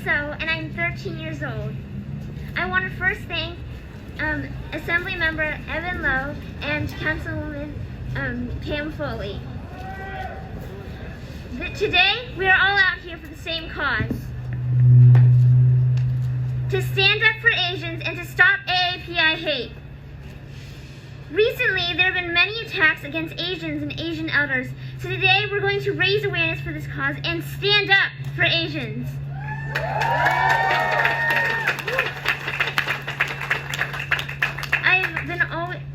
So, and I'm 13 years old. I want to first thank Assemblymember Evan Lowe and Councilwoman Pam Foley. Today, we are all out here for the same cause. To stand up for Asians and to stop AAPI hate. Recently, there have been many attacks against Asians and Asian elders, so today we're going to raise awareness for this cause and stand up for Asians.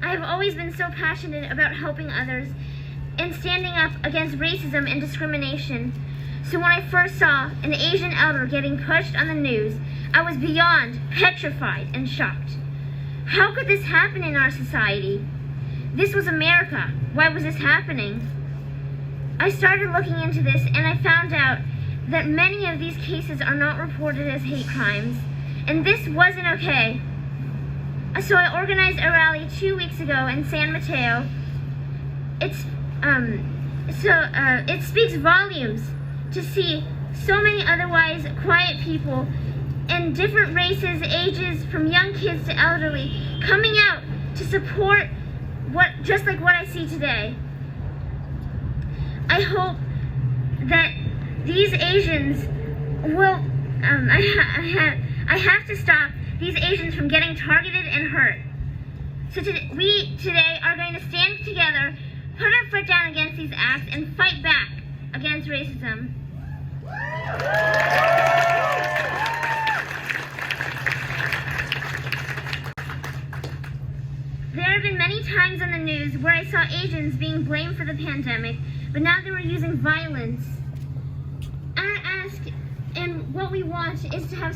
I've always been so passionate about helping others and standing up against racism and discrimination. So when I first saw an Asian elder getting pushed on the news, I was beyond petrified and shocked. How could this happen in our society? This was America. Why was this happening? I started looking into this and I found out that many of these cases are not reported as hate crimes, and this wasn't okay. So I organized a rally 2 weeks ago in San Mateo. It speaks volumes to see so many otherwise quiet people and different races, ages, from young kids to elderly, coming out to support just like what I see today. I hope that these Asians will, I have to stop these Asians from getting targeted and hurt. So we today are going to stand together, put our foot down against these acts, and fight back against racism. There have been many times on the news where I saw Asians being blamed for the pandemic, but now they were using violence. And what we want is to have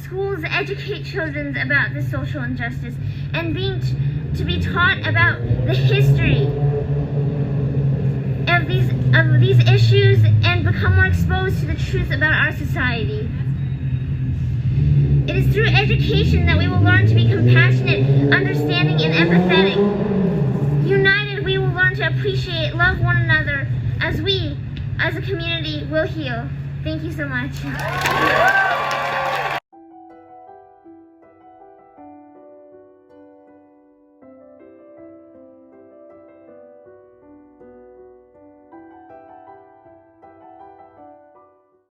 schools educate children about this social injustice and to be taught about the history of these issues and become more exposed to the truth about our society. It is through education that we will learn to be compassionate, understanding, and empathetic. United, we will learn to appreciate, love one another as we, as a community, will heal. Thank you so much.